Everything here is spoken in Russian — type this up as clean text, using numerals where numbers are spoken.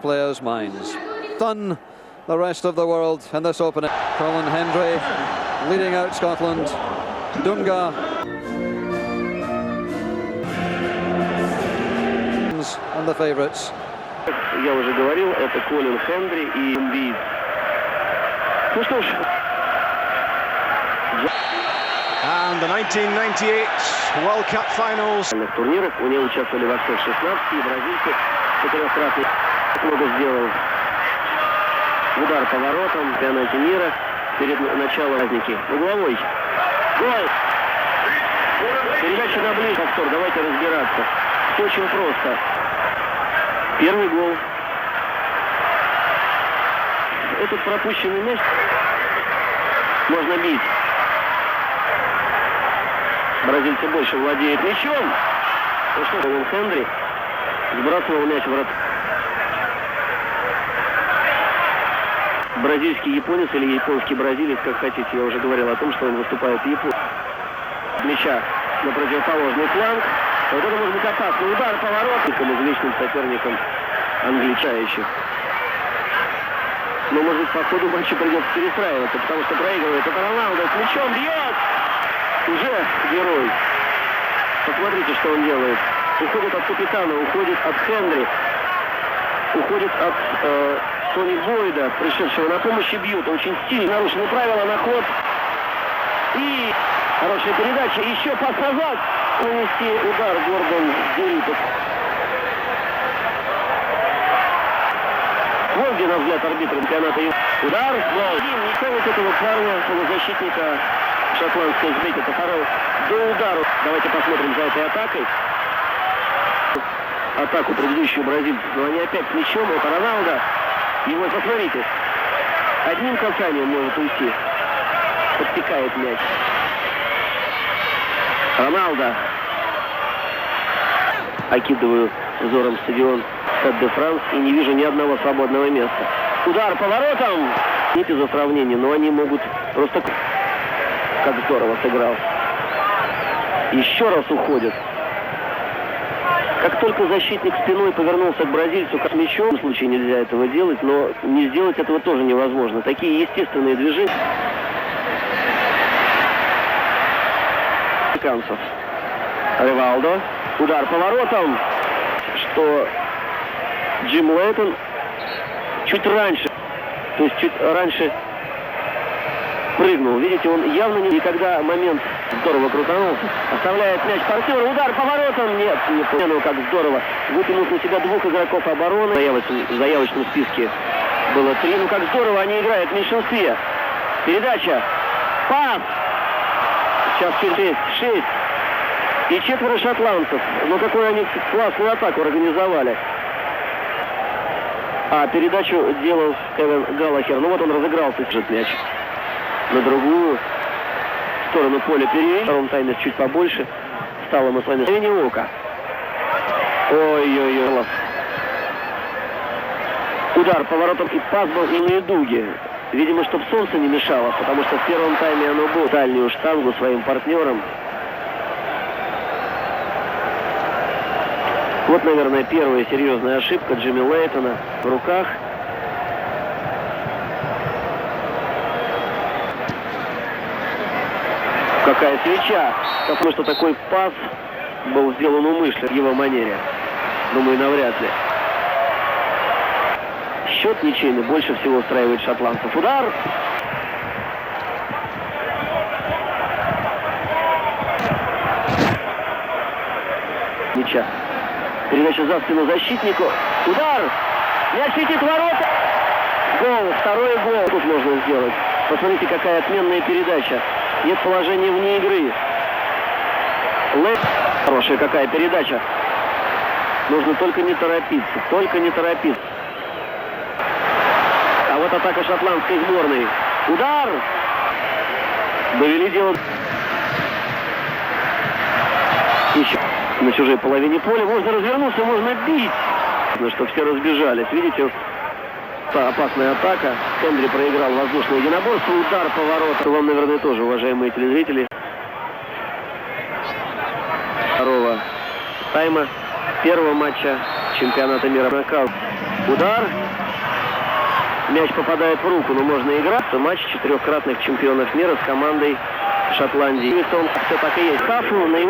Players' minds. Done the rest of the world in this opening. Colin Hendry leading out Scotland. Dunga and the favourites. Я уже говорил, это Колин Хендри и Эмбид. Ну что ж. And the 1998 World Cup finals. На турнирах у него участвовали во всех 16, и бразильцы 14-кратный много сделал. Удар по воротам, в чемпионате мира перед началом праздники. Угловой. Гол! Передача на ближе. Повтор, давайте разбираться. Очень просто. Первый гол. Этот пропущенный мяч можно бить. Бразильцы больше владеют мячом. Ну что, Колин Хендри сбрасывал мяч в врата. Бразильский японец или японский бразилец, как хотите, я уже говорил о том, что он выступает в Японии. Мяча на противоположный фланг. Вот это может быть опасный удар по воротам, извечным соперником англичающих. Но, может быть, по ходу матча придется перестраиваться, потому что проигрывает. Это Роналдо с мячом бьет! Уже герой. Посмотрите, что он делает. Уходит от капитана, уходит от Хендри, уходит от Тони Бойда, пришедшего на помощь, и бьют. Очень стильно. Нарушены правила, на ход. И хорошая передача. Еще пас назад. Нанести удар Гордон Дерипов. Волги, на взгляд арбитра чемпионата. Удар. Никто вот этого парня, полузащитника шотландской сбить. Это второй до удара. Давайте посмотрим за этой атакой. Атаку предыдущую бразильцев. Но они опять с мячом. Это Роналдо. Его, посмотрите. Одним касанием может уйти. Подтекает мяч. Роналдо. Окидываю взором стадион Стад де Франс и не вижу ни одного свободного места. Удар по воротам. Извините за сравнение, но они могут просто... Как здорово сыграл. Еще раз уходит. Как только защитник спиной повернулся к бразильцу с мячом, в любом случае нельзя этого делать, но не сделать этого тоже невозможно. Такие естественные движения. Ривалдо. Удар по воротам. Что Джим Лейтон чуть раньше, то есть чуть раньше прыгнул. Видите, он явно никогда момент здорово крутанулся. Оставляет мяч партнеру. Удар по воротам. Нет, не понял, как здорово. Вытянул на себя двух игроков обороны. В заявочном списке было 3. Ну как здорово они играют в меньшинстве. Передача. Пас. Сейчас 6. И 4 шотландцев. Ну какую они классную атаку организовали. А передачу делал Кевин Галлахер. Ну вот он разыгрался, этот мяч. На другую сторону поля перевели. В втором тайме чуть побольше. Стало мы с вами в ока. Ой-ой-ой. Удар по воротам и пас был и на дуге. Видимо, чтобы солнце не мешало, потому что в первом тайме оно было дальнюю штангу своим партнерам. Вот, наверное, первая серьезная ошибка Джимми Лейтона в руках. Какая свеча! Потому что такой пас был сделан умышленно в его манере. Думаю, навряд ли. Счет ничейный больше всего устраивает шотландцев. Удар! Мяча. Передача за спину защитнику. Удар! Мяч летит в ворота! Гол! Второй гол. Тут можно сделать. Посмотрите, какая отменная передача. Нет положения вне игры. Хорошая какая передача. Нужно только не торопиться. Только не торопиться. А вот атака шотландской сборной. Удар! Довели дело. Еще на чужой половине поля. Можно развернуться, можно бить. Что все разбежались. Видите, опасная атака. Хендри проиграл воздушное единоборство. Удар по воротам. Вам, наверное, тоже, уважаемые телезрители. Второго тайма первого матча чемпионата мира. Нокаут. Удар. Мяч попадает в руку, но можно играть. Матч четырехкратных чемпионов мира с командой Шотландии. Он все так и есть. Тафу на его